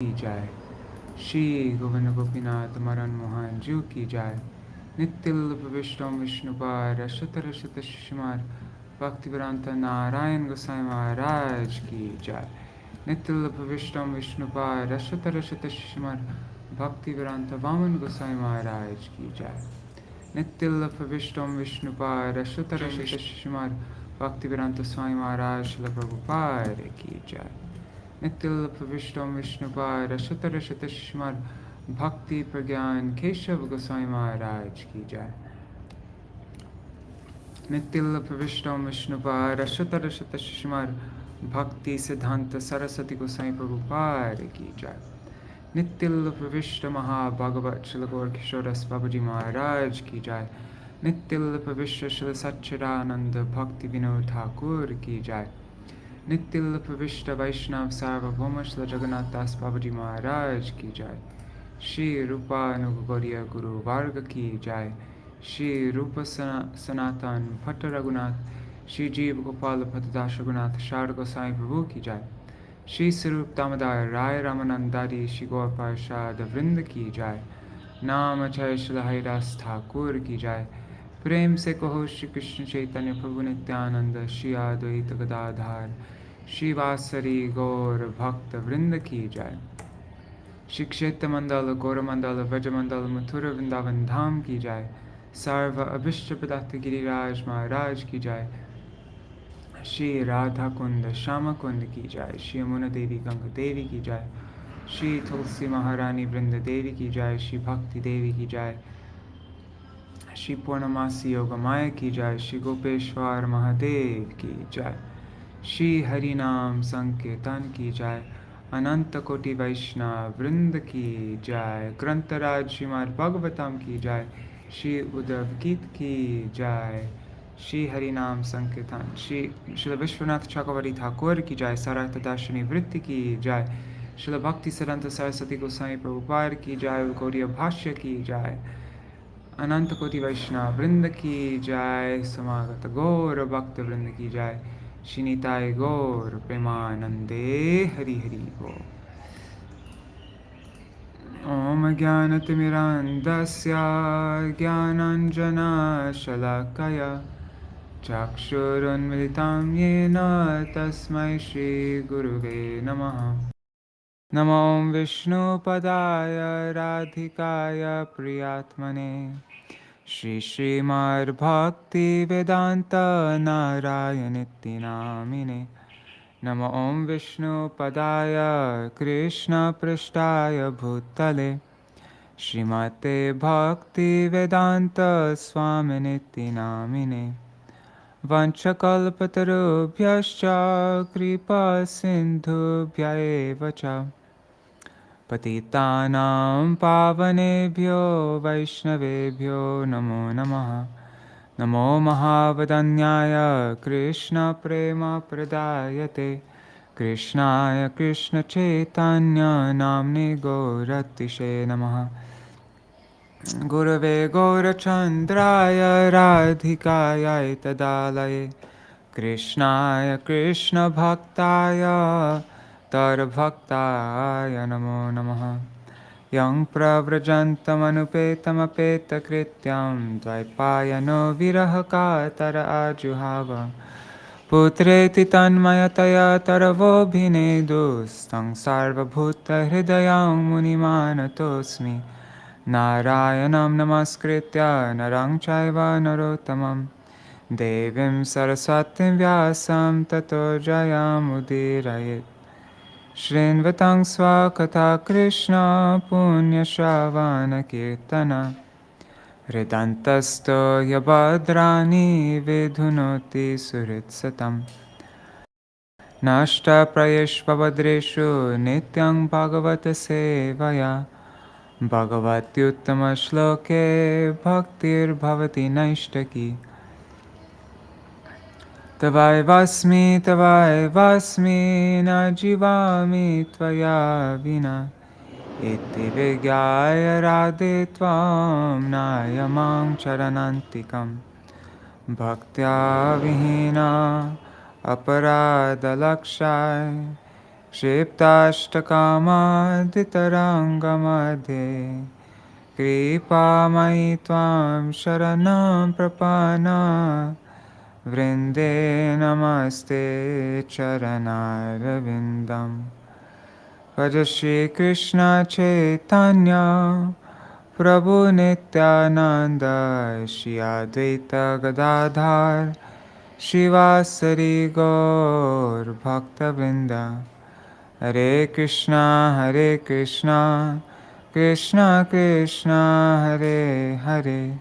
की जाय। श्री गोविंद गोपीनाथ मरण मोहन जीव की जाय। नित्य प्रविष्टम विष्णुपाद अशत रशत शिशुमार भक्तिवेदांत नारायण गोसाई महाराज की जाय। नित्य प्रविष्टम विष्णुपाद अशत रशत शिशुमार भक्तिवेदांत वामन गोसाई महाराज की जाय। नित्य प्रविष्टम विष्णुपाद अशत रशत शिशुमार भक्तिवेदांत स्वामी महाराज श्रील प्रभुपाद की जाय। नित्य प्रविष्टम विष्णुपाद अशत रशत शिशुमार भक्ति प्रज्ञान केशव गोसाई महाराज की जाय। नित्य प्रविष्टम विष्णुपाद अशत रशत शिशुमार भक्ति सिद्धांत सरस्वती गोसाई प्रभुपाद की जाय। नित्य प्रविष्ट महाभागवत श्री गौर किशोरस बाबूजी महाराज की जाय। नित्य प्रविष्ट श्री सच्चिदानंद भक्ति विनोद ठाकुर की जाय। नित्य प्रविष्ट वैष्णव सार्वभौम श्री जगन्नाथ दास बाबूजी महाराज की जाय। श्री रूपानुगौरिया गुरु वर्ग की जाय। श्री रूप सनातन भट्ट रघुनाथ श्री जीव गोपाल भट्टदास रघुनाथ शारद गोसाई प्रभु की जाय। श्री स्वरूप दामोदर राय रामानंदारी श्री गौर पार्षद वृंद की जाय। नाम जय श्री हरिदास ठाकुर की जाय। प्रेम से कहो श्री कृष्ण चैतन्य प्रभु नित्यानंद श्री अद्वैत गदाधर श्रीवासरी गौर भक्त वृंद की जाय। श्री क्षेत्र मंडल गौरमंडल व्रजमंडल मथुरा वृंदावन धाम की जाय। सर्व अभिष्ट प्रदत्त गिरिराज महाराज की जाय। श्री राधा कुंड श्यामा कुंड की जाय। श्री यमुना देवी गंगा देवी की जाय। श्री तुलसी महारानी वृंद देवी की जाय। श्री भक्ति देवी की जाय। श्री पूर्णमासी योग माया की जाय। श्री गोपेश्वर महादेव की जाय। श्री हरिनाम संकीर्तन की जाय। अनंत कोटि वैष्णव वृंद की जाय। ग्रंथराज श्रीमद् भागवतम की जाय। श्री उद्धव-गीत की जाय। श्री हरिनाम संकीर्तन श्री विश्वनाथ चक्रवर्ती ठाकुर की जाय। सārārtha-darśinī वृत्ति की जाय। श्री भक्तिसिद्धांत सरस्वती गोसाई प्रभुपाद की जाय। गौड़ीय भाष्य की जाय। अनंत कोटि वैष्णव वृंद की जाय। समागत गौर भक्त वृंद की जाय। श्री निताय गौर प्रेमानंदे हरि हरि बोल। ओम ज्ञानतिमिरान्धस्य ज्ञानाञ्जनशलाकया चक्षुरुन्मिलितं येन तस्मै श्रीगुरुवे नमः। नमो विष्णुपदाय राधिकाय प्रियात्मने श्रीमद्भक्तिवेदान्त नारायणीति नामिने। नमो विष्णुपदाय कृष्णपृष्ठाय भूतले श्रीमते भक्तिवेदान्त स्वामिनिति नामिने। वंशकल्पतरुभ्यश्च कृपासिन्धुभ्य एव च पतितानां पावनेभ्यो वैष्णवेभ्यो नमो नमः। नमो महावदन्याय कृष्णप्रेमप्रदायते कृष्णाय कृष्णचैतन्य नाम्ने गौरतिशे नमः। गुरवे गौरचन्द्राय राधिकायै तदालये कृष्णाय कृष्णभक्ताय तरभक्ताय नमो नमः। यं प्रव्रजन्तमनुपेतमपेतकृत्यं द्वैपायनो विरहकातर आजुहाव पुत्रेति तन्मयतया तरवोऽभिनेदुस्तं सार्वभूतहृदयं मुनिमानतोऽस्मि। नारायणं नमस्कृत्य नरं चैव नरोत्तमं देवीं सरस्वतीं व्यासं ततो जयमुदीरयेत्। शृण्वतं स्वकथा कृष्ण पुण्यश्रवणकीर्तन हृदन्तस्तो यभद्राणि विधुनोति सुहृत्सतम्। नष्टप्रयेष्वभद्रेषु नित्यं भगवत सेवया भगवत्युत्तमश्लोके भक्तिर्भवति नैष्टकी। तवैवास्मि न जीवामि त्वया विना इति विज्ञाय राधे त्वां नायमां चरणान्तिकं। भक्त्या विहीना अपराधलक्षाय Shiptashtakama-ditarangamadhe Kripa-mayi tvam sharanam prapana Vrinde namaste charanarvindam Bhaja Shri Krishna Chaitanya Prabhu Nityananda Shri Advaita Gadadhar Shivasari Gaur Bhakta-vrinda Hare Krishna Krishna Krishna Hare Hare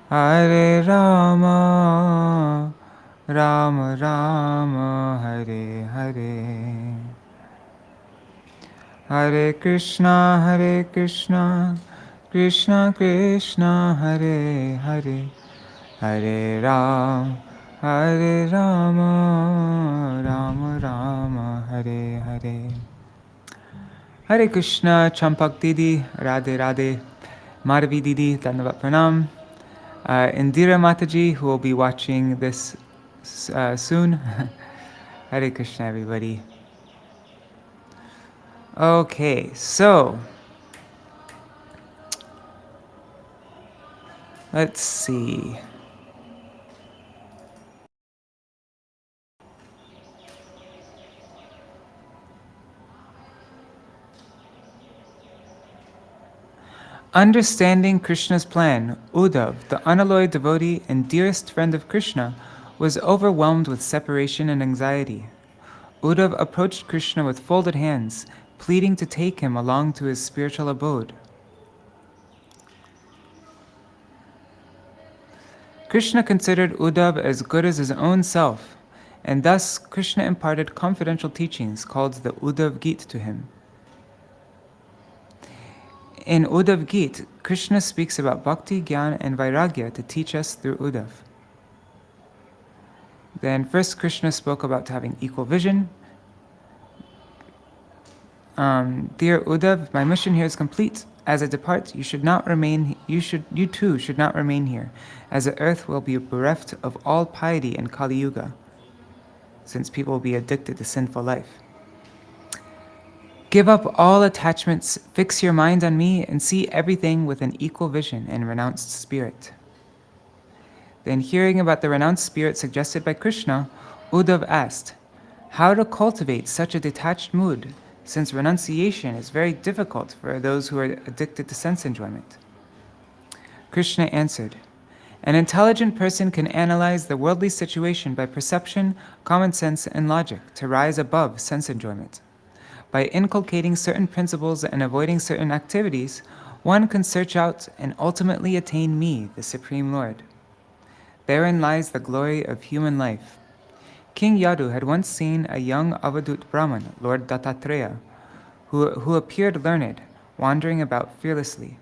Hare Rama Rama Rama Hare Hare Hare Krishna Krishna Krishna Hare Hare Hare Rama Rama Rama Hare Hare Hare Krishna Champak Didi Radhe Radhe Madhavi Didi Dandavat Pranam Indira Mataji, who will be watching this soon. Hare Krishna, everybody. Okay, so let's see. Understanding Krishna's plan, Uddhava, the unalloyed devotee and dearest friend of Krishna, was overwhelmed with separation and anxiety. Uddhava approached Krishna with folded hands, pleading to take him along to his spiritual abode. Krishna considered Uddhava as good as his own self, and thus Krishna imparted confidential teachings called the Uddhava-gīta to him. In Uddhava-gīta, Krishna speaks about bhakti, jnana, and vairagya to teach us through Uddhava. Then first Krishna spoke about having equal vision. Dear Uddhava, my mission here is complete. As I depart, you too should not remain here, as the earth will be bereft of all piety in Kali Yuga, since people will be addicted to sinful life. Give up all attachments, fix your mind on me, and see everything with an equal vision and renounced spirit. Then, hearing about the renounced spirit suggested by Krishna, Uddhava asked, how to cultivate such a detached mood, since renunciation is very difficult for those who are addicted to sense enjoyment. Krishna answered, an intelligent person can analyze the worldly situation by perception, common sense, and logic to rise above sense enjoyment. By inculcating certain principles and avoiding certain activities, one can search out and ultimately attain me, the Supreme Lord. Therein lies the glory of human life. King Yadu had once seen a young Avadut Brahman, Lord Dattatreya, who appeared learned, wandering about fearlessly.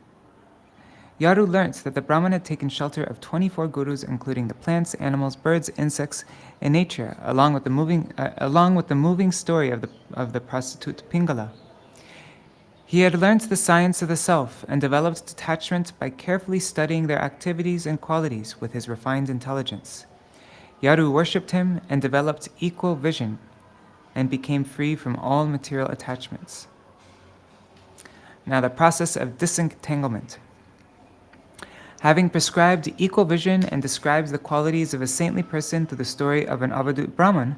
Yadu learnt that the Brahman had taken shelter of 24 gurus, including the plants, animals, birds, insects, and nature, along with the moving story of the prostitute Pingala. He had learnt the science of the self and developed detachment by carefully studying their activities and qualities with his refined intelligence. Yadu worshipped him and developed equal vision and became free from all material attachments. Now the process of disentanglement. Having prescribed equal vision and described the qualities of a saintly person through the story of an Avadut Brahman,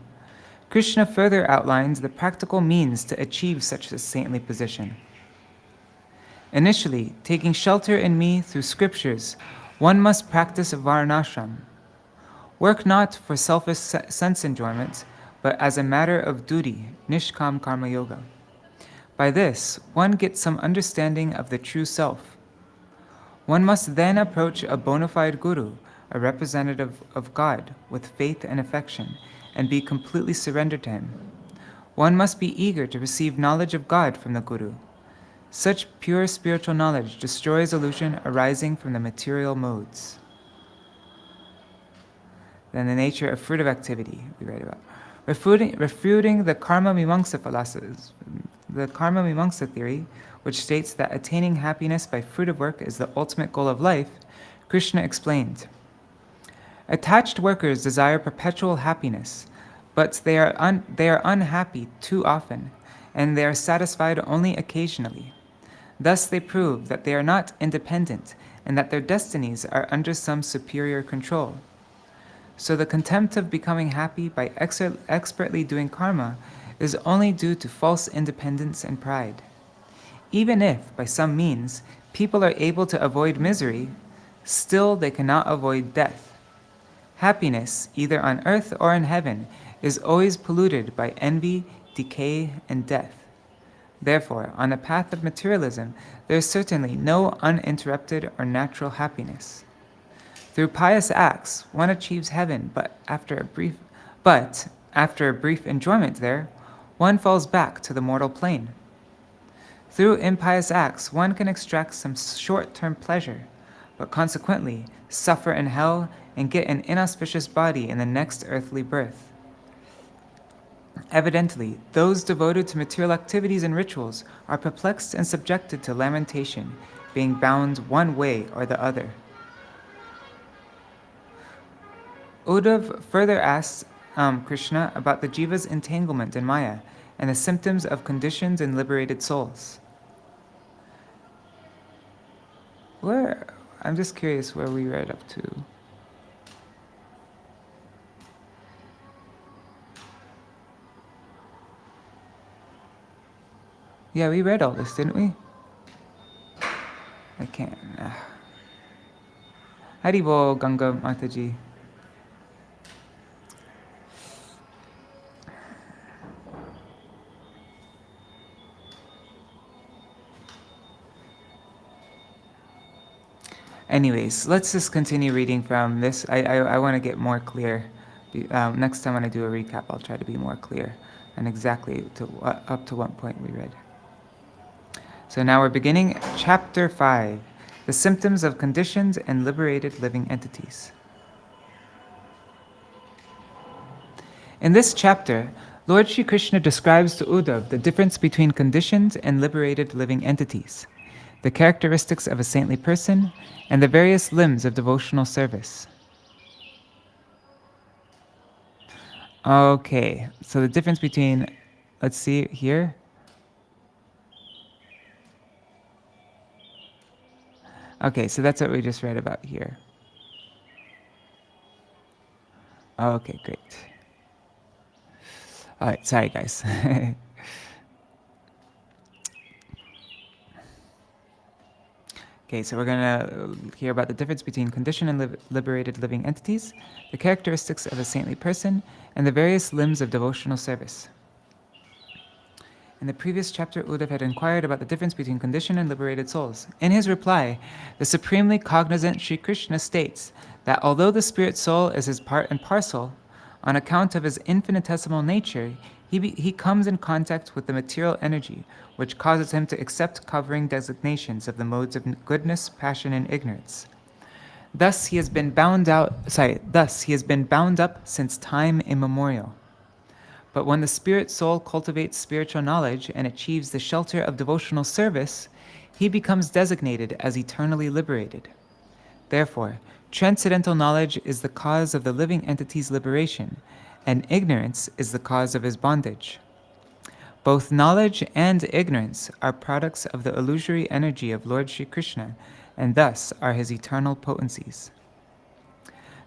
Krishna further outlines the practical means to achieve such a saintly position. Initially, taking shelter in me through scriptures, one must practice varnashram. Work not for selfish sense enjoyment, but as a matter of duty, nishkam karma yoga. By this, one gets some understanding of the true self. One must then approach a bona fide guru, a representative of God, with faith and affection, and be completely surrendered to him. One must be eager to receive knowledge of God from the guru. Such pure spiritual knowledge destroys illusion arising from the material modes. Then the nature of fruitive activity we read about. Refuting the karma mimamsa philosophies, the karma mimamsa theory, which states that attaining happiness by fruitive work is the ultimate goal of life, Krishna explained, attached workers desire perpetual happiness, but they are unhappy too often, and they are satisfied only occasionally. Thus they prove that they are not independent, and that their destinies are under some superior control. So the contempt of becoming happy by expertly doing karma is only due to false independence and pride. Even if, by some means, people are able to avoid misery, still they cannot avoid death. Happiness, either on earth or in heaven, is always polluted by envy, decay, and death. Therefore, on the path of materialism, there is certainly no uninterrupted or natural happiness. Through pious acts, one achieves heaven, but after a brief enjoyment there, one falls back to the mortal plane. Through impious acts, one can extract some short-term pleasure, but consequently suffer in hell and get an inauspicious body in the next earthly birth. Evidently, those devoted to material activities and rituals are perplexed and subjected to lamentation, being bound one way or the other. Uddhava further asks Krishna about the jiva's entanglement in Maya and the symptoms of conditioned and liberated souls. I'm just curious where we read up to. Yeah, we read all this, didn't we? I can't. Haribol, Ganga Mataji. Anyways, let's just continue reading from this. I want to get more clear. Next time when I do a recap, I'll try to be more clear and exactly up to what point we read. So now we're beginning chapter 5, the symptoms of conditioned and liberated living entities. In this chapter, Lord Shri Krishna describes to Uddhava the difference between conditioned and liberated living entities, the characteristics of a saintly person, and the various limbs of devotional service. Okay, so the difference between, let's see here. Okay, so that's what we just read about here. Okay, great. All right, sorry guys. Okay, so we're going to hear about the difference between conditioned and liberated living entities, the characteristics of a saintly person, and the various limbs of devotional service. In the previous chapter, Uddhava had inquired about the difference between conditioned and liberated souls. In his reply, the supremely cognizant Sri Krishna states that although the spirit soul is his part and parcel, on account of his infinitesimal nature, he comes in contact with the material energy, which causes him to accept covering designations of the modes of goodness, passion, and ignorance. Thus he has been bound up since time immemorial. But when the spirit soul cultivates spiritual knowledge and achieves the shelter of devotional service, he becomes designated as eternally liberated. Therefore, transcendental knowledge is the cause of the living entity's liberation, and ignorance is the cause of his bondage. Both knowledge and ignorance are products of the illusory energy of Lord Shri Krishna, and thus are his eternal potencies.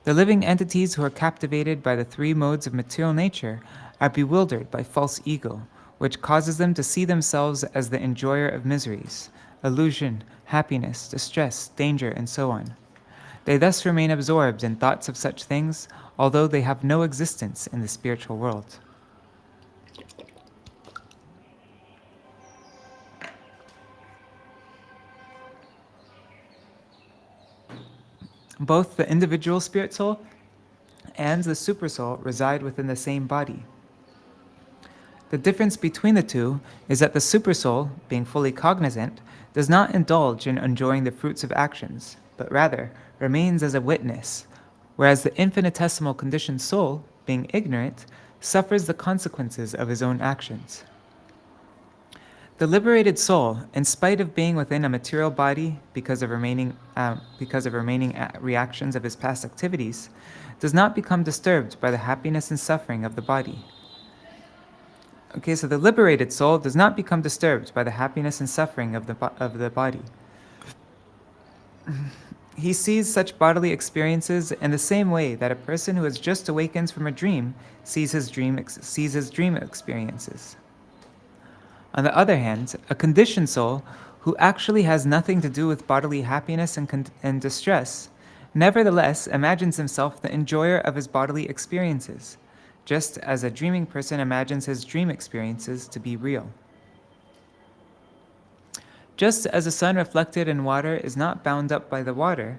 The living entities who are captivated by the three modes of material nature are bewildered by false ego, which causes them to see themselves as the enjoyer of miseries, illusion, happiness, distress, danger, and so on. They thus remain absorbed in thoughts of such things, although they have no existence in the spiritual world. Both the individual spirit soul and the supersoul reside within the same body. The difference between the two is that the supersoul, being fully cognizant, does not indulge in enjoying the fruits of actions, but rather remains as a witness, whereas the infinitesimal conditioned soul, being ignorant, suffers the consequences of his own actions. The liberated soul, in spite of being within a material body because of remaining reactions of his past activities, does not become disturbed by the happiness and suffering of the body. Okay, so the liberated soul does not become disturbed by the happiness and suffering of the body. He sees such bodily experiences in the same way that a person who has just awakened from a dream sees his dream experiences. On the other hand, a conditioned soul, who actually has nothing to do with bodily happiness and distress, nevertheless imagines himself the enjoyer of his bodily experiences, just as a dreaming person imagines his dream experiences to be real. Just as the sun reflected in water is not bound up by the water,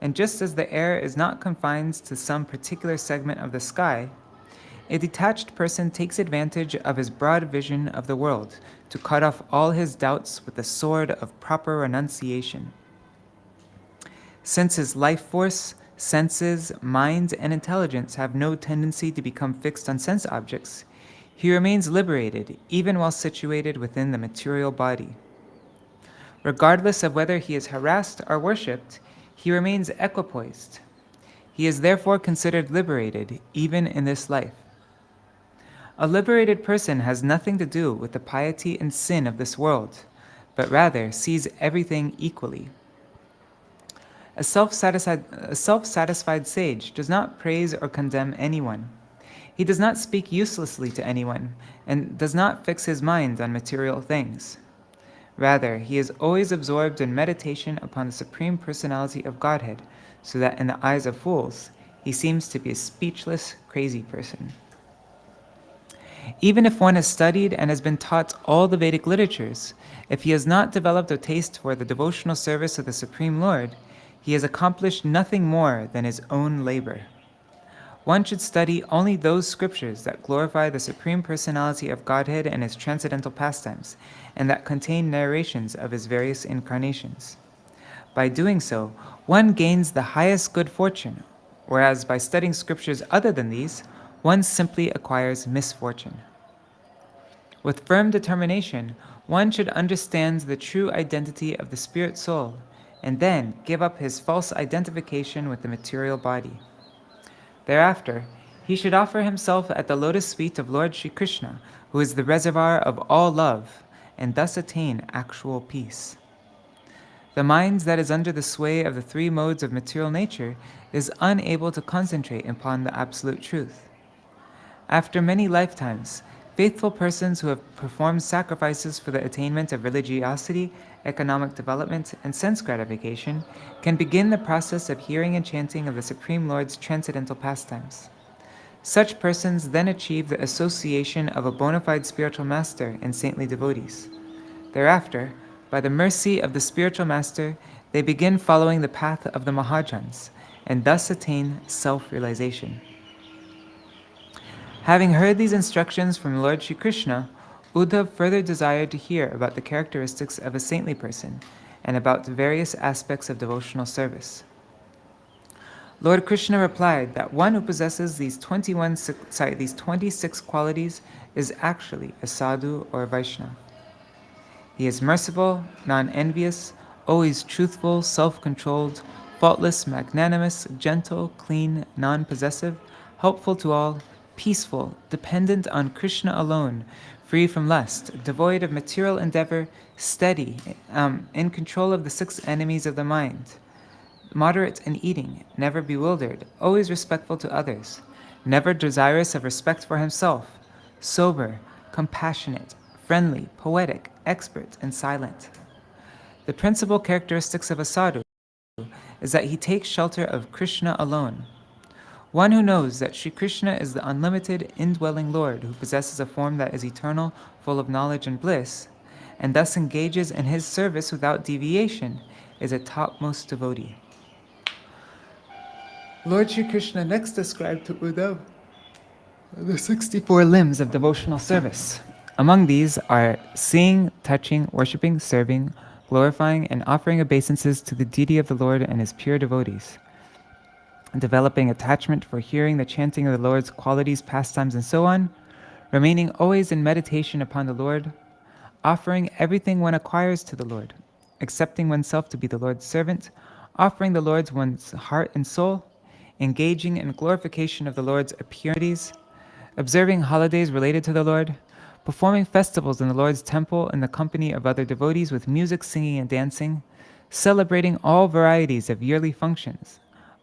and just as the air is not confined to some particular segment of the sky, a detached person takes advantage of his broad vision of the world to cut off all his doubts with the sword of proper renunciation. Since his life force, senses, mind, and intelligence have no tendency to become fixed on sense objects, he remains liberated even while situated within the material body. Regardless of whether he is harassed or worshipped, he remains equipoised. He is therefore considered liberated even in this life. A liberated person has nothing to do with the piety and sin of this world, but rather sees everything equally. A self-satisfied sage does not praise or condemn anyone. He does not speak uselessly to anyone, and does not fix his mind on material things. Rather, he is always absorbed in meditation upon the Supreme Personality of Godhead, so that in the eyes of fools, he seems to be a speechless, crazy person. Even if one has studied and has been taught all the Vedic literatures, if he has not developed a taste for the devotional service of the Supreme Lord, he has accomplished nothing more than his own labor. One should study only those scriptures that glorify the Supreme Personality of Godhead and his transcendental pastimes, and that contain narrations of his various incarnations. By doing so, one gains the highest good fortune, whereas by studying scriptures other than these, one simply acquires misfortune. With firm determination, one should understand the true identity of the spirit soul, and then give up his false identification with the material body. Thereafter, he should offer himself at the lotus feet of Lord Sri Krishna, who is the reservoir of all love, and thus attain actual peace. The mind that is under the sway of the three modes of material nature is unable to concentrate upon the absolute truth. After many lifetimes, faithful persons who have performed sacrifices for the attainment of religiosity, economic development, and sense gratification can begin the process of hearing and chanting of the Supreme Lord's transcendental pastimes. Such persons then achieve the association of a bona fide spiritual master and saintly devotees. Thereafter, by the mercy of the spiritual master, they begin following the path of the Mahajans, and thus attain self-realization. Having heard these instructions from Lord Sri Krishna, Uddhava further desired to hear about the characteristics of a saintly person and about the various aspects of devotional service. Lord Krishna replied that one who possesses these 26 qualities is actually a sadhu or a Vaishnava. He is merciful, non-envious, always truthful, self-controlled, faultless, magnanimous, gentle, clean, non-possessive, helpful to all, peaceful, dependent on Krishna alone, free from lust, devoid of material endeavor, steady, in control of the 6 enemies of the mind, moderate in eating, never bewildered, always respectful to others, never desirous of respect for himself, sober, compassionate, friendly, poetic, expert, and silent. The principal characteristics of a sadhu is that he takes shelter of Krishna alone. One who knows that Sri Krishna is the unlimited, indwelling Lord who possesses a form that is eternal, full of knowledge and bliss, and thus engages in his service without deviation, is a topmost devotee. Lord Sri Krishna next described to Uddhava the 64 limbs of devotional service. Among these are seeing, touching, worshipping, serving, glorifying, and offering obeisances to the deity of the Lord and his pure devotees, developing attachment for hearing the chanting of the Lord's qualities, pastimes, and so on, remaining always in meditation upon the Lord, offering everything one acquires to the Lord, accepting oneself to be the Lord's servant, offering the Lord's one's heart and soul, engaging in glorification of the Lord's purities, observing holidays related to the Lord, performing festivals in the Lord's temple in the company of other devotees with music, singing, and dancing, celebrating all varieties of yearly functions,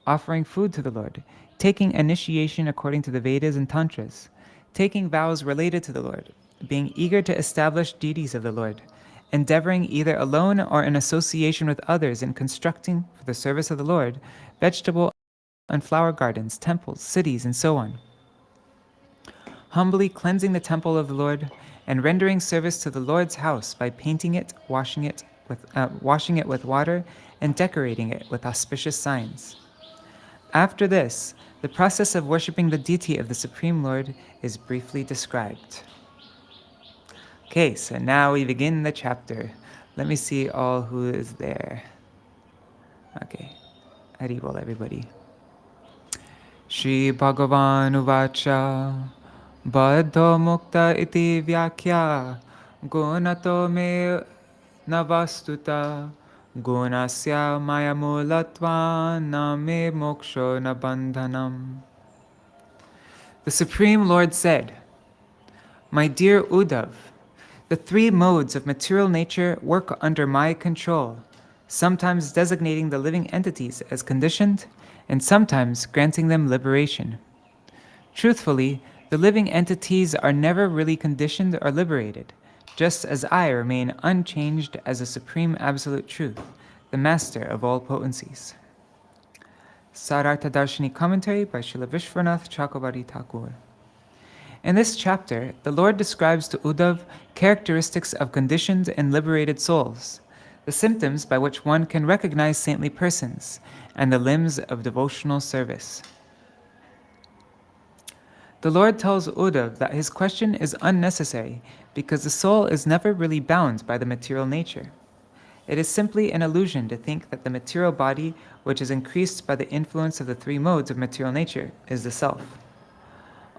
offering food to the Lord, taking initiation according to the Vedas and Tantras, taking vows related to the Lord, being eager to establish deities of the Lord, endeavoring either alone or in association with others in constructing, for the service of the Lord, vegetable and flower gardens, temples, cities, and so on. Humbly cleansing the temple of the Lord and rendering service to the Lord's house by painting it, washing it with water, and decorating it with auspicious signs. After this, the process of worshipping the deity of the Supreme Lord is briefly described. Okay, so now we begin the chapter. Let me see all who is there. Okay, Haribol, everybody. Shri Bhagavan Uvacha Baddha Mukta iti Vyakhya Gunato me navastuta Gunasya maya mulatva na me moksho na bandhanam. The Supreme Lord said, "My dear Uddhav, the three modes of material nature work under my control, sometimes designating the living entities as conditioned, and sometimes granting them liberation. Truthfully, the living entities are never really conditioned or liberated, just as I remain unchanged as a supreme absolute truth, the master of all potencies." Sārārtha-darśinī commentary by Śrīla Viśvanātha Cakravartī Ṭhākura. In this chapter, the Lord describes to Uddhav characteristics of conditioned and liberated souls, the symptoms by which one can recognize saintly persons, and the limbs of devotional service. The Lord tells Uddhav that his question is unnecessary because the soul is never really bound by the material nature. It is simply an illusion to think that the material body, which is increased by the influence of the three modes of material nature, is the self.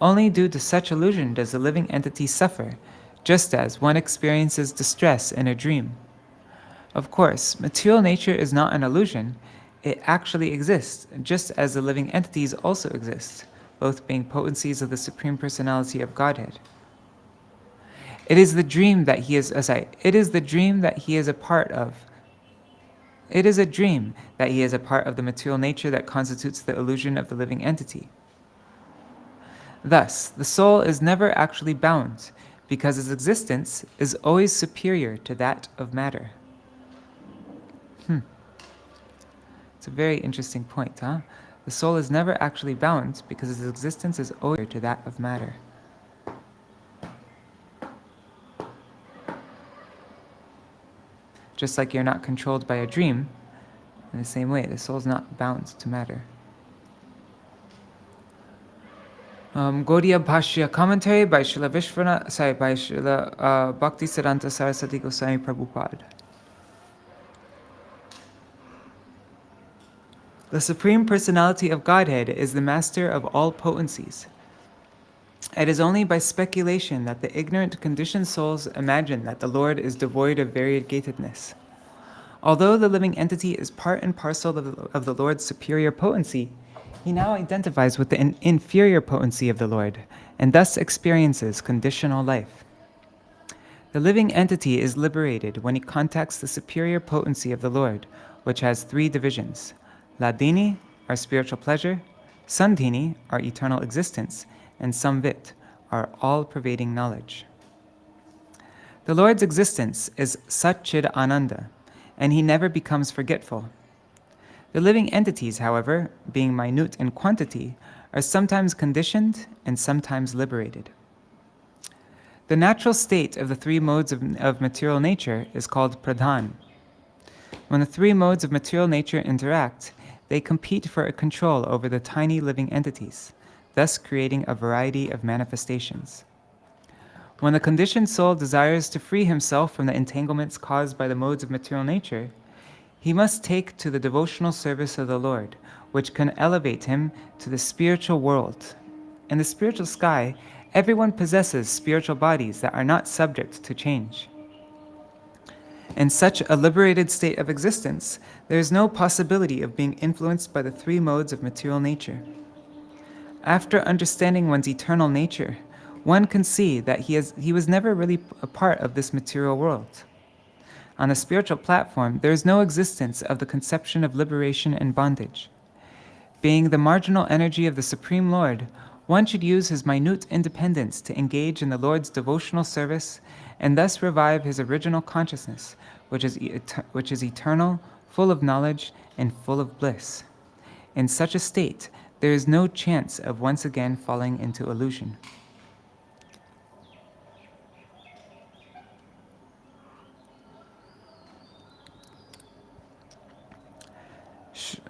Only due to such illusion does the living entity suffer, just as one experiences distress in a dream. Of course, material nature is not an illusion, it actually exists, just as the living entities also exist, both being potencies of the Supreme Personality of Godhead. It is the dream that he is a part of. It is a dream that he is a part of the material nature that constitutes the illusion of the living entity. Thus, the soul is never actually bound, because its existence is always superior to that of matter. It's a very interesting point, huh? The soul is never actually bound, because its existence is always superior to that of matter. Just like you're not controlled by a dream, in the same way, the soul is not bound to matter. Gauḍīya Bhāṣya commentary by Śrīla Bhaktisiddhānta Sarasvatī Gosvāmī Prabhupāda. The Supreme Personality of Godhead is the master of all potencies. It is only by speculation that the ignorant conditioned souls imagine that the Lord is devoid of variegatedness. Although the living entity is part and parcel of the Lord's superior potency, he now identifies with the inferior potency of the Lord, and thus experiences conditional life. The living entity is liberated when he contacts the superior potency of the Lord, which has three divisions: Ladini, our spiritual pleasure; Sandhini, our eternal existence; and Samvit, our all-pervading knowledge. The Lord's existence is Satchid Ananda, and he never becomes forgetful. The living entities, however, being minute in quantity, are sometimes conditioned and sometimes liberated. The natural state of the three modes of material nature is called pradhan. When the three modes of material nature interact, they compete for a control over the tiny living entities, thus creating a variety of manifestations. When the conditioned soul desires to free himself from the entanglements caused by the modes of material nature, he must take to the devotional service of the Lord, which can elevate him to the spiritual world. In the spiritual sky, everyone possesses spiritual bodies that are not subject to change. In such a liberated state of existence, there is no possibility of being influenced by the three modes of material nature. After understanding one's eternal nature, one can see that he was never really a part of this material world. On a spiritual platform, there is no existence of the conception of liberation and bondage. Being the marginal energy of the Supreme Lord, one should use his minute independence to engage in the Lord's devotional service and thus revive his original consciousness, which is eternal, full of knowledge, and full of bliss. In such a state, there is no chance of once again falling into illusion.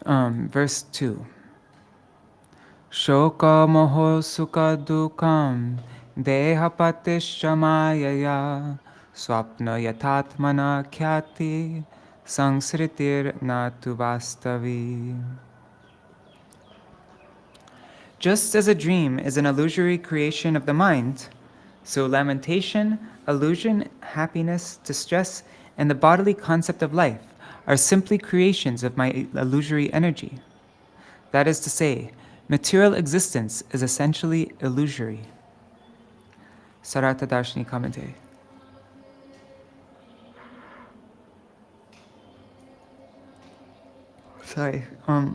Verse 2. Shoka moho sukha dukkam deha patischa mayaya swapna yatatmana khyati sangsritir natu vastavi. Just as a dream is an illusory creation of the mind, so lamentation, illusion, happiness, distress, and the bodily concept of life are simply creations of my illusory energy. That is to say, material existence is essentially illusory. Sārārtha-darśinī commentary. Sorry. I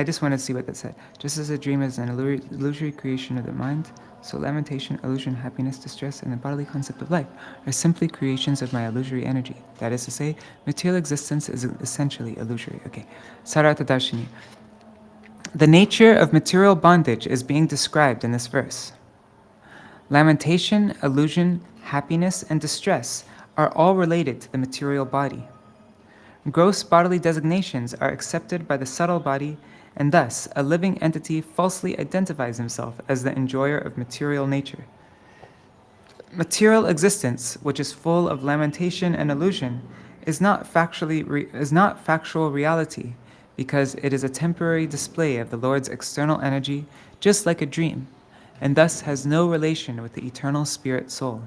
just want to see what that said. Just as a dream is an illusory creation of the mind, so lamentation, illusion, happiness, distress, and the bodily concept of life are simply creations of my illusory energy. That is to say, material existence is essentially illusory. Okay. Sārārtha-darśinī. The nature of material bondage is being described in this verse. Lamentation, illusion, happiness, and distress are all related to the material body. Gross bodily designations are accepted by the subtle body, and thus a living entity falsely identifies himself as the enjoyer of material nature. Material existence, which is full of lamentation and illusion, is not factual reality, because it is a temporary display of the Lord's external energy, just like a dream, and thus has no relation with the eternal spirit soul.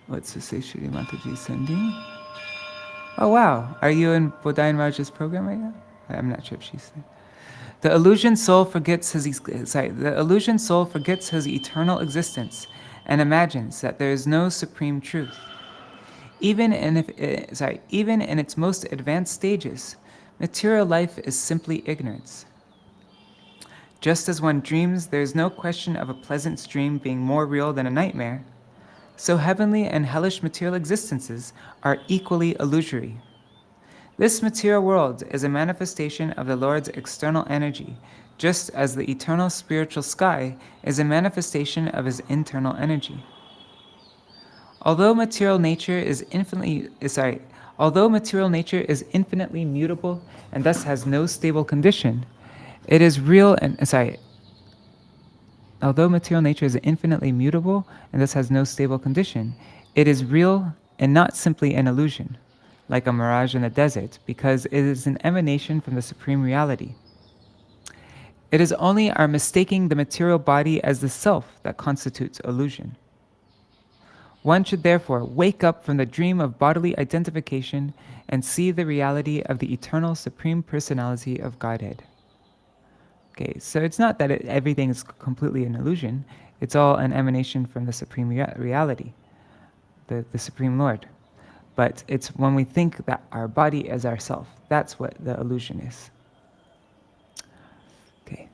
What's this say, Shri Mataji sending? Oh wow, are you in Bodhāyan Raja's program right now? I'm not sure if she's there. The illusion soul forgets his eternal existence and imagines that there is no supreme truth. Even in its most advanced stages, material life is simply ignorance. Just as one dreams, there is no question of a pleasant dream being more real than a nightmare, so heavenly and hellish material existences are equally illusory. This material world is a manifestation of the Lord's external energy, just as the eternal spiritual sky is a manifestation of his internal energy. Although material nature is infinitely mutable and thus has no stable condition, it is real and Although material nature is infinitely mutable and thus has no stable condition, it is real and not simply an illusion, like a mirage in the desert, because it is an emanation from the supreme reality. It is only our mistaking the material body as the self that constitutes illusion. One should therefore wake up from the dream of bodily identification and see the reality of the eternal supreme personality of Godhead. Okay, so it's not that everything is completely an illusion. It's all an emanation from the supreme reality, the Supreme Lord. But it's when we think that our body is ourself, that's what the illusion is. Okay.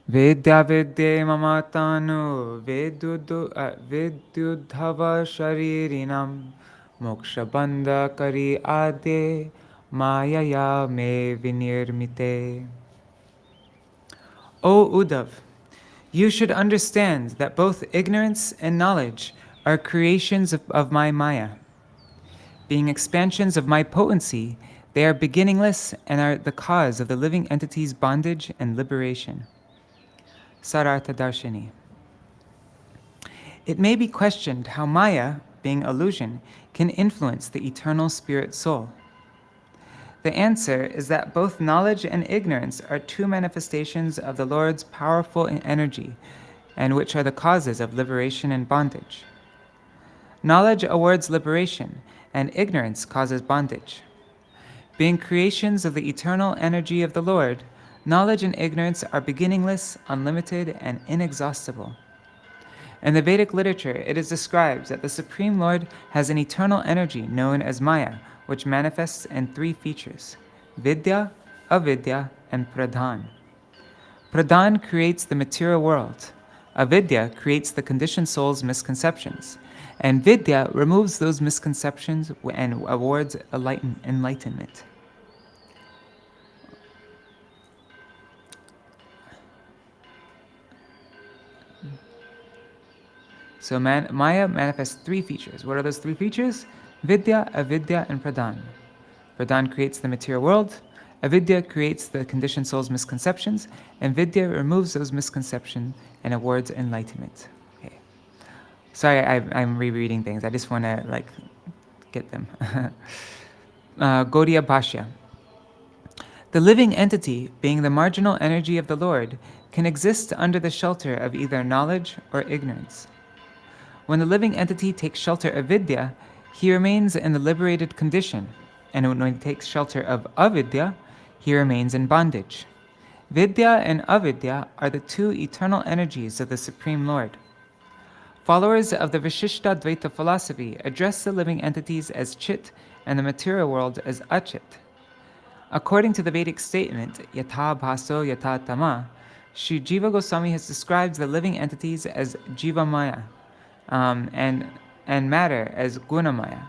Vidya vidya mamatanu vidyudhava-sharirinam moksha bandha kari ade mayaya me vinirmite. O Uddhava, you should understand that both ignorance and knowledge are creations of my Maya. Being expansions of my potency, they are beginningless and are the cause of the living entity's bondage and liberation. Sārārtha-darśinī. It may be questioned how Maya, being illusion, can influence the eternal spirit soul. The answer is that both knowledge and ignorance are two manifestations of the Lord's powerful energy, and which are the causes of liberation and bondage. Knowledge awards liberation, and ignorance causes bondage. Being creations of the eternal energy of the Lord, knowledge and ignorance are beginningless, unlimited, and inexhaustible. In the Vedic literature, it is described that the Supreme Lord has an eternal energy known as Maya, which manifests in three features: Vidya, Avidya, and Pradhan. Pradhan creates the material world. Avidya creates the conditioned soul's misconceptions. And Vidya removes those misconceptions and awards enlightenment. So Maya manifests three features. What are those three features? Vidya, Avidya, and Pradhan. Pradhan creates the material world. Avidya creates the conditioned soul's misconceptions. And Vidya removes those misconceptions and awards enlightenment. Okay. Sorry, I'm rereading things. I just want to get them. Gauḍīya Bhāṣya. The living entity, being the marginal energy of the Lord, can exist under the shelter of either knowledge or ignorance. When the living entity takes shelter of Vidya, he remains in the liberated condition, and when he takes shelter of Avidya, he remains in bondage. Vidya and Avidya are the two eternal energies of the Supreme Lord. Followers of the Vishishtadvaita philosophy address the living entities as Chit and the material world as Achit. According to the Vedic statement, Yatha Bhaso Yatha Tama, Sri Jiva Gosvāmī has described the living entities as Jiva Maya, and matter as Gunamaya.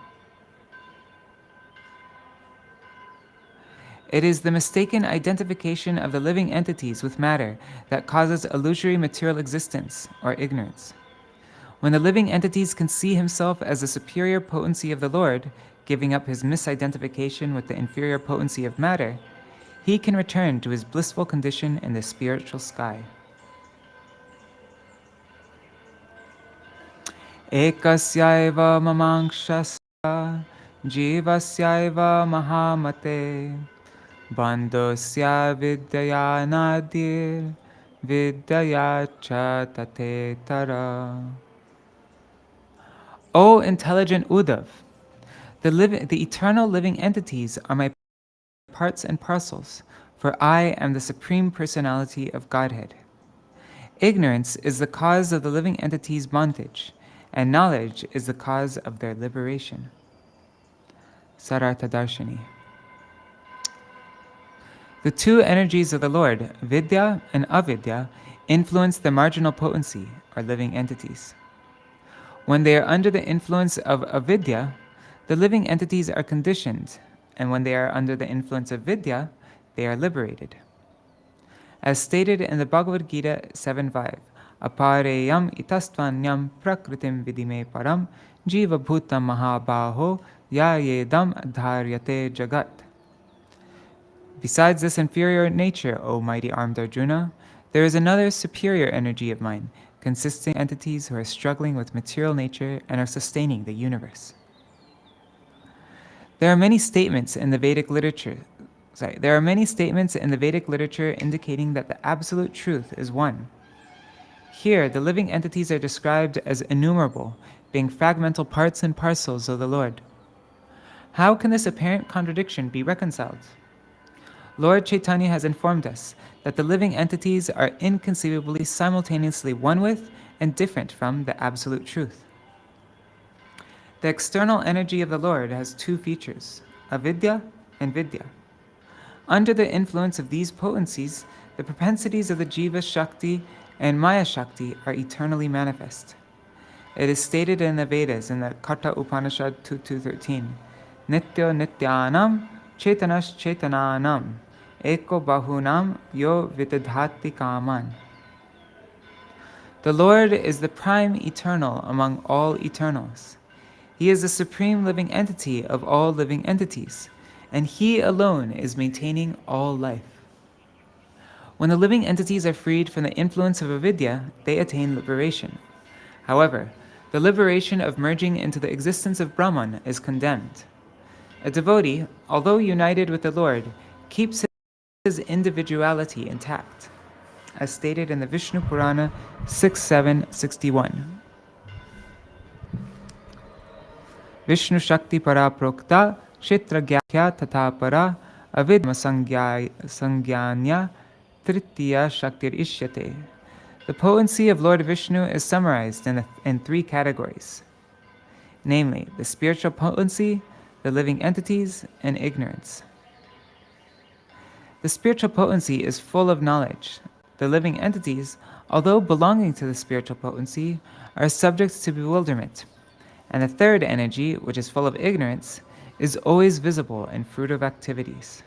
It is the mistaken identification of the living entities with matter that causes illusory material existence, or ignorance. When the living entities can see himself as the superior potency of the Lord, giving up his misidentification with the inferior potency of matter, he can return to his blissful condition in the spiritual sky. Ekasyaiva mamangshasya jivasyaiva mahamate bandosya vidyaya nadir vidyaya cha tate tara. O intelligent Uddhava, the eternal living entities are my parts and parcels, for I am the Supreme Personality of Godhead. Ignorance is the cause of the living entities' bondage, and knowledge is the cause of their liberation. Sārārtha-darśinī. The two energies of the Lord, Vidya and Avidya, influence the marginal potency, or living entities. When they are under the influence of Avidya, the living entities are conditioned, and when they are under the influence of Vidya, they are liberated. As stated in the Bhagavad-gīta 7.5, Apareyam itastvanyam prakritim vidime param jiva bhutam mahabāho yayedam dharyate jagat. Besides this inferior nature, O mighty armed Arjuna, there is another superior energy of mine, consisting of entities who are struggling with material nature and are sustaining the universe. There are many statements in the Vedic literature indicating that the absolute truth is one. Here, the living entities are described as innumerable, being fragmental parts and parcels of the Lord. How can this apparent contradiction be reconciled? Lord Chaitanya has informed us that the living entities are inconceivably simultaneously one with and different from the absolute truth. The external energy of the Lord has two features, avidya and vidya. Under the influence of these potencies, the propensities of the Jiva Shakti and Maya Shakti are eternally manifest. It is stated in the Vedas in the Katha Upanishad 2.13, Nityo Nityanam Chaitanas Chaitananam Eko Bahunam Yo Vidadhati Kaman. The Lord is the prime eternal among all eternals. He is the supreme living entity of all living entities, and He alone is maintaining all life. When the living entities are freed from the influence of avidya, they attain liberation. However, the liberation of merging into the existence of Brahman is condemned. A devotee, although united with the Lord, keeps his individuality intact, as stated in the Vishnu Purana 6.7.61. Vishnu Shakti Para Prokta Kshetra Gyakya Tata Para Avidma Sangyanya Tritiya Shaktir Ishyate. The potency of Lord Vishnu is summarized in three categories, namely the spiritual potency, the living entities, and ignorance. The spiritual potency is full of knowledge. The living entities, although belonging to the spiritual potency, are subject to bewilderment. And the third energy, which is full of ignorance, is always visible in fruitive activities.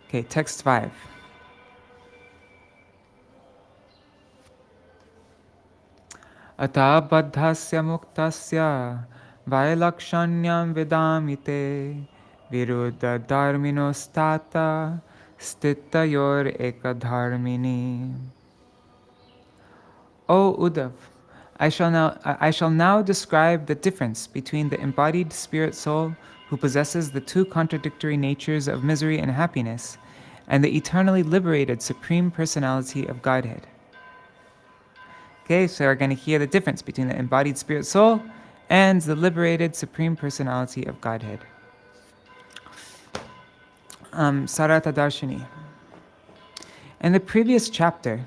Okay, text 5. Ata baddhasya muktasya vailakshanyam vidamite viruddha dharmino stata stitayor ekadharmini. O Uddhav, I shall now describe the difference between the embodied spirit soul who possesses the two contradictory natures of misery and happiness, and the eternally liberated Supreme Personality of Godhead. Okay, so we're going to hear the difference between the embodied spirit soul and the liberated Supreme Personality of Godhead. Sārārtha-darśinī. In the previous chapter,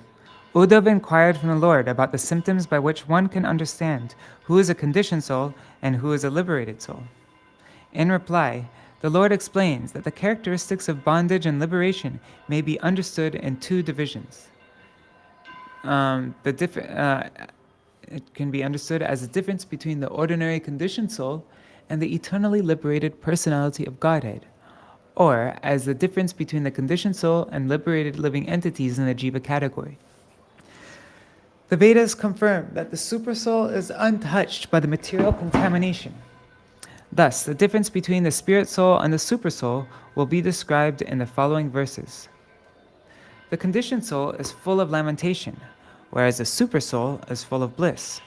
Uddhava inquired from the Lord about the symptoms by which one can understand who is a conditioned soul and who is a liberated soul. In reply, the Lord explains that the characteristics of bondage and liberation may be understood in two divisions. It can be understood as a difference between the ordinary conditioned soul and the eternally liberated personality of Godhead, or as the difference between the conditioned soul and liberated living entities in the Jiva category. The Vedas confirm that the Supersoul is untouched by the material contamination. Thus, the difference between the spirit soul and the Supersoul will be described in the following verses. The conditioned soul is full of lamentation, whereas the Supersoul is full of bliss.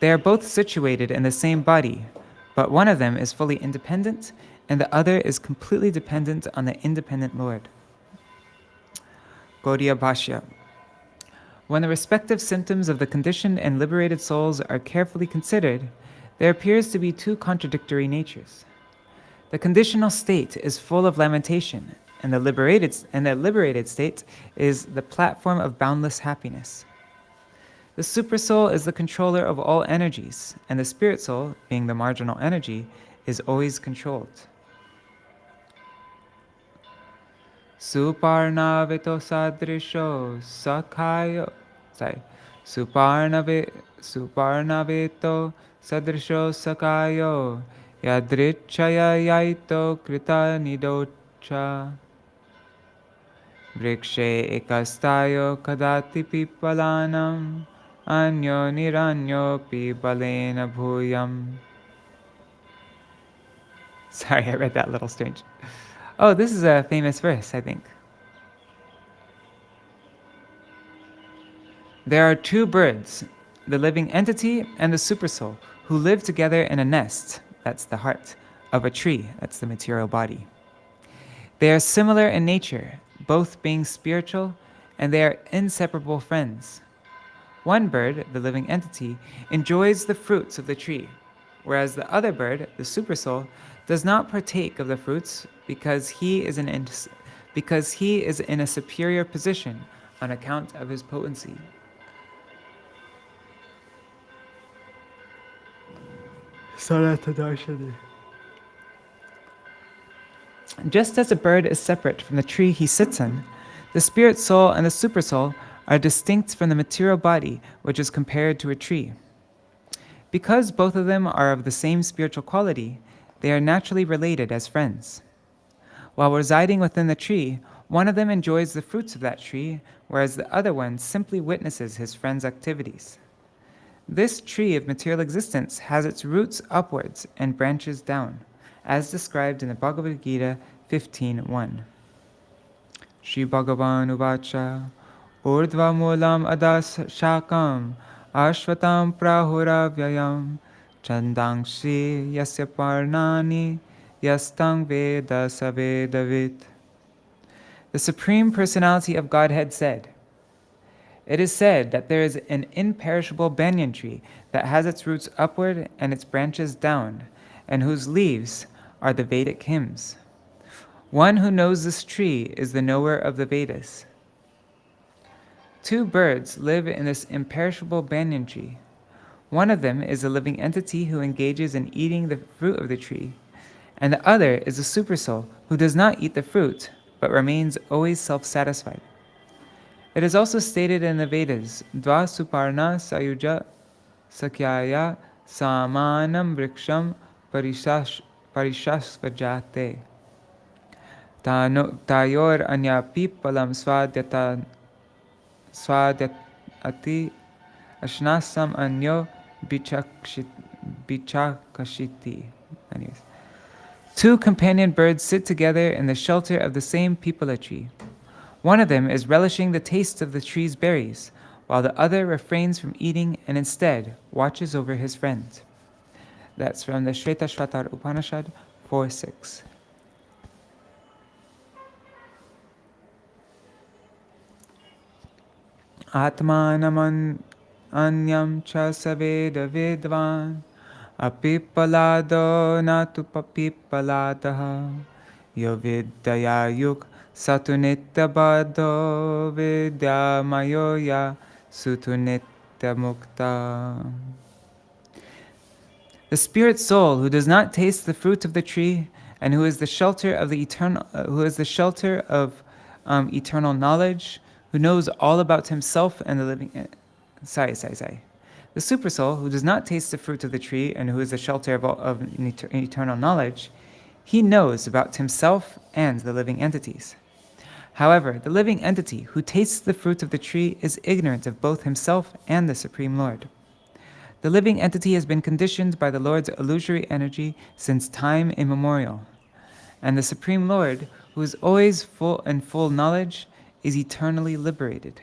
They are both situated in the same body, but one of them is fully independent and the other is completely dependent on the independent Lord. Gauḍīya Bhāṣya. When the respective symptoms of the conditioned and liberated souls are carefully considered, there appears to be two contradictory natures. The conditional state is full of lamentation, and the liberated state is the platform of boundless happiness. The Supersoul is the controller of all energies, and the Spirit Soul, being the marginal energy, is always controlled. Suparnavito sadrisho sakhayo. Suparnavito sadrisho sakayo yadrichaya yaito krita nidocha vrikshe ekastayo kadati pipalanam anyo niranyo pibalena bhuyam. Sorry, I read that a little strange. Oh, this is a famous verse, I think. There are two birds, the living entity and the Supersoul, who live together in a nest, that's the heart, of a tree, that's the material body. They are similar in nature, both being spiritual, and they are inseparable friends. One bird, the living entity, enjoys the fruits of the tree, whereas the other bird, the Supersoul, does not partake of the fruits because he is in a superior position on account of his potency. Sārārtha-darśinī. Just as a bird is separate from the tree he sits in, the spirit soul and the Supersoul are distinct from the material body, which is compared to a tree. Because both of them are of the same spiritual quality, they are naturally related as friends. While residing within the tree, one of them enjoys the fruits of that tree, whereas the other one simply witnesses his friend's activities. This tree of material existence has its roots upwards and branches down, as described in the Bhagavad-gīta 15.1. Shri Bhagavan Uvacha Urdhva mulam adas shakam ashvatam prahuravyayam chandangshi yasya parnani yastang veda savedavit. The Supreme Personality of Godhead said, "It is said that there is an imperishable banyan tree that has its roots upward and its branches down, and whose leaves are the Vedic hymns. One who knows this tree is the knower of the Vedas." Two birds live in this imperishable banyan tree. One of them is a living entity who engages in eating the fruit of the tree, and the other is a supersoul who does not eat the fruit, but remains always self-satisfied. It is also stated in the Vedas, Dva suparna sayuja sakyaya samanam vriksham parishasvajate. Tayor anya pipalam swadyati ashnasam anyo bichakashiti. Anyways. Two companion birds sit together in the shelter of the same pipala tree. One of them is relishing the taste of the tree's berries, while the other refrains from eating and instead watches over his friend. That's from the Shvetashvatar Upanishad 4:6. Atmanam anyam cha saveda vedvan apipalado natu papipaladaha yo vidyaya yuk satunittabado vidyamayoya sutunittamukta. The spirit soul who does not taste the fruit of the tree and who is the shelter of the eternal eternal knowledge, who knows all about himself and the living The supersoul, who does not taste the fruit of the tree and who is the shelter of eternal knowledge, he knows about himself and the living entities. However, the living entity who tastes the fruit of the tree is ignorant of both himself and the Supreme Lord. The living entity has been conditioned by the Lord's illusory energy since time immemorial, and the Supreme Lord, who is always full knowledge, is eternally liberated.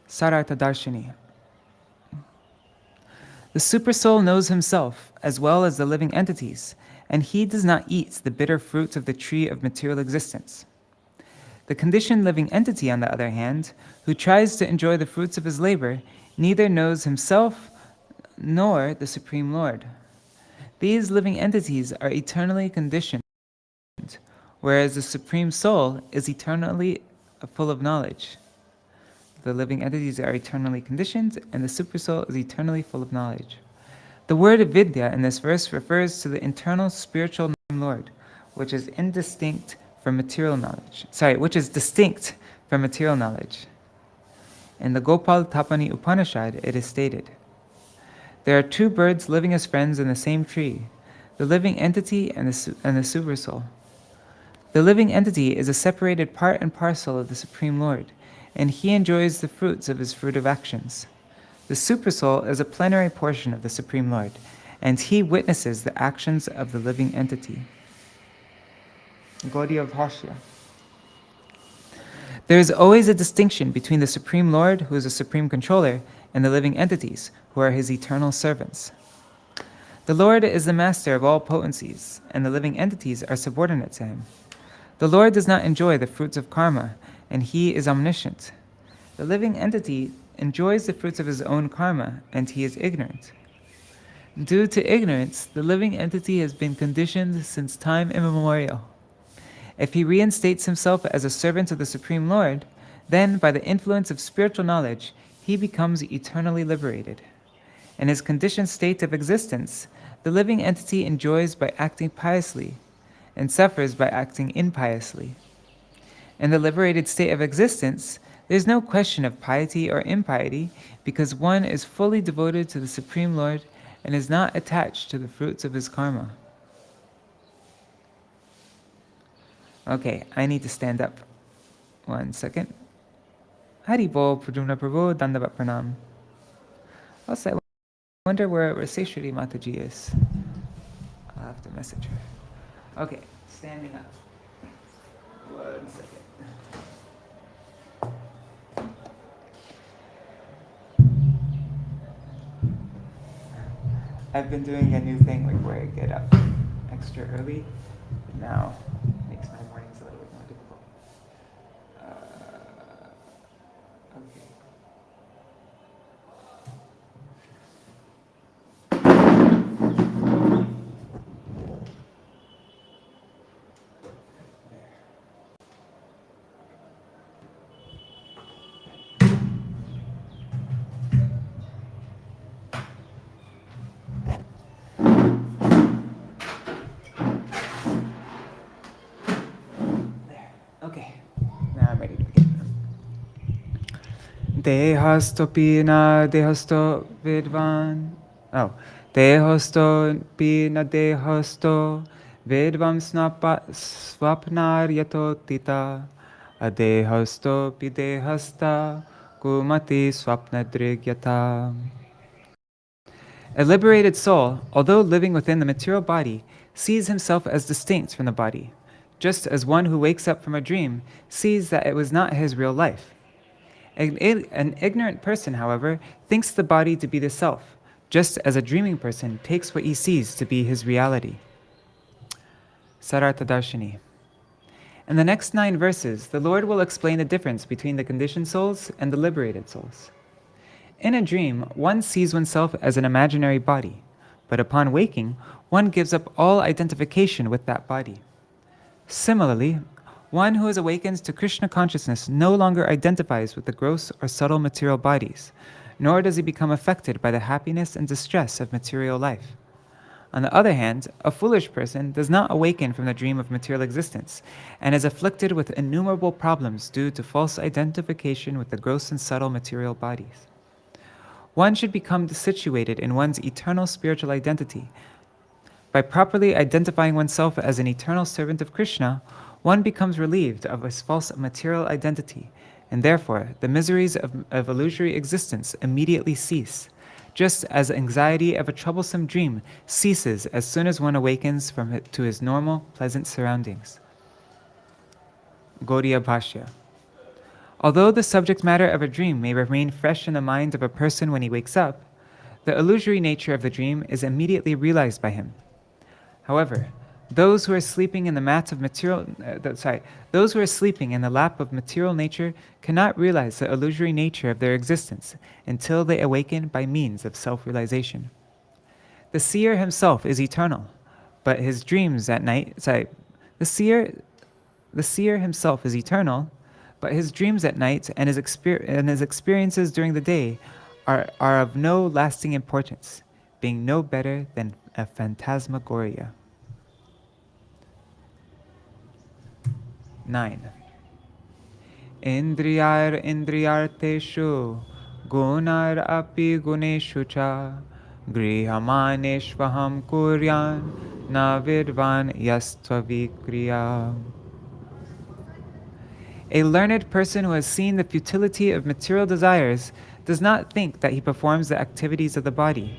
Sārārtha-darśinī. The Supersoul knows himself as well as the living entities, and he does not eat the bitter fruit of the tree of material existence. The conditioned living entity, on the other hand, who tries to enjoy the fruits of his labor, neither knows himself nor the Supreme Lord. These living entities are eternally conditioned, whereas the Supreme Soul is eternally full of knowledge. The living entities are eternally conditioned, and the Supersoul is eternally full of knowledge. The word vidya in this verse refers to the internal spiritual Lord, which is distinct from material knowledge. In the Gopal Tapani Upanishad, it is stated, "There are two birds living as friends in the same tree, the living entity and the Supersoul. The living entity is a separated part and parcel of the Supreme Lord, and he enjoys the fruits of his fruitive actions. The Supersoul is a plenary portion of the Supreme Lord, and he witnesses the actions of the living entity." Gauḍīya Bhāṣya. There is always a distinction between the Supreme Lord, who is a supreme controller, and the living entities, who are his eternal servants. The Lord is the master of all potencies, and the living entities are subordinate to him. The Lord does not enjoy the fruits of karma, and he is omniscient. The living entity enjoys the fruits of his own karma, and he is ignorant. Due to ignorance, the living entity has been conditioned since time immemorial. If he reinstates himself as a servant of the Supreme Lord, then, by the influence of spiritual knowledge, he becomes eternally liberated. In his conditioned state of existence, the living entity enjoys by acting piously, and suffers by acting impiously. In the liberated state of existence, there is no question of piety or impiety, because one is fully devoted to the Supreme Lord and is not attached to the fruits of his karma. Okay, I need to stand up. 1 second. Hari Bol, Pradyumna Prabhu, Dandavat Pranam. Also, I wonder where Seshwari Mataji is. I'll have to message her. Okay, standing up. 1 second. I've been doing a new thing like where I get up extra early. Now it makes my mornings a little bit more difficult. Okay. Okay, now I'm ready to begin. Dehastopi na dehasto vidvan. Oh, dehastopi na dehasto vidvam swapnar yato tita. Adehastopi dehasta kumati swapnadrigyata. A liberated soul, although living within the material body, sees himself as distinct from the body, just as one who wakes up from a dream sees that it was not his real life. An ignorant person, however, thinks the body to be the self, just as a dreaming person takes what he sees to be his reality. Sārārtha-darśinī. In the next 9 verses, the Lord will explain the difference between the conditioned souls and the liberated souls. In a dream, one sees oneself as an imaginary body, but upon waking, one gives up all identification with that body. Similarly, one who is awakened to Krishna consciousness no longer identifies with the gross or subtle material bodies, nor does he become affected by the happiness and distress of material life. On the other hand, a foolish person does not awaken from the dream of material existence and is afflicted with innumerable problems due to false identification with the gross and subtle material bodies. One should become situated in one's eternal spiritual identity. By properly identifying oneself as an eternal servant of Krishna, one becomes relieved of his false material identity, and therefore the miseries of illusory existence immediately cease, just as anxiety of a troublesome dream ceases as soon as one awakens to his normal, pleasant surroundings. Gauḍīya Bhāṣya. Although the subject matter of a dream may remain fresh in the mind of a person when he wakes up, the illusory nature of the dream is immediately realized by him. However, those who are sleeping in the lap of material nature cannot realize the illusory nature of their existence until they awaken by means of self-realization. The seer himself is eternal, but his dreams at night. The seer himself is eternal, but his dreams at night and his experiences during the day are of no lasting importance, being no better than a phantasmagoria. 9. Indriyarteshu gunar api guneshu cha grihamaneshvaham kuryan na vidvan yastvavikriya. A learned person who has seen the futility of material desires does not think that he performs the activities of the body.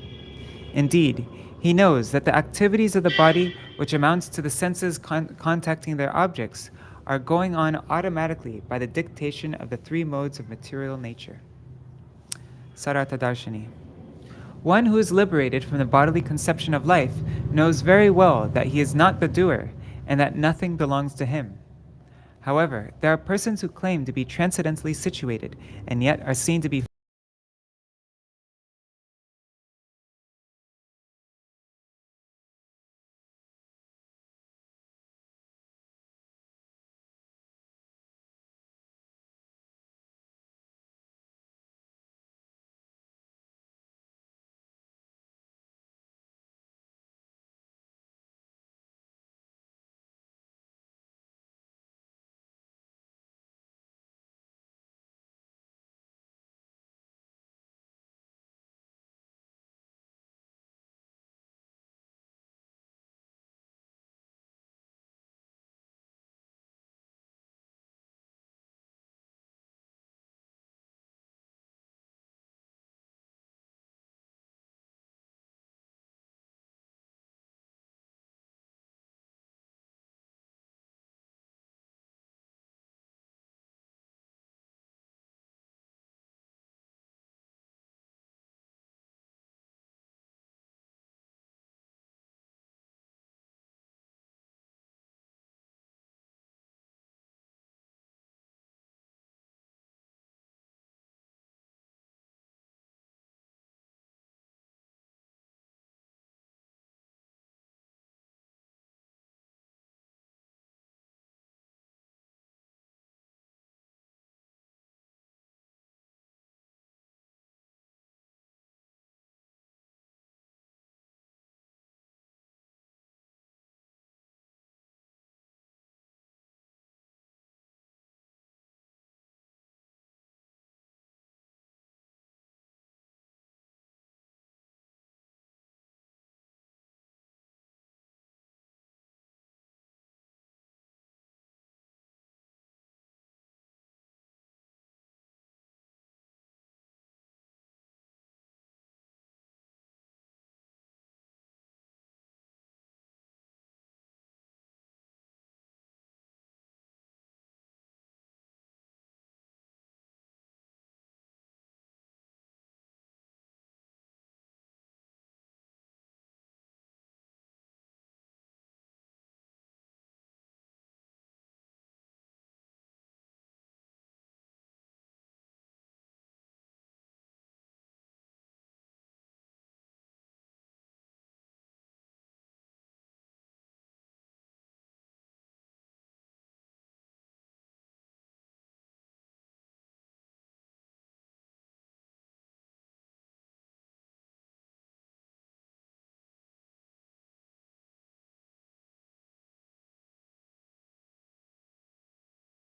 Indeed, he knows that the activities of the body, which amounts to the senses contacting their objects, are going on automatically by the dictation of the 3 modes of material nature. Sārārtha-darśinī. One who is liberated from the bodily conception of life knows very well that he is not the doer and that nothing belongs to him. However, there are persons who claim to be transcendently situated and yet are seen to be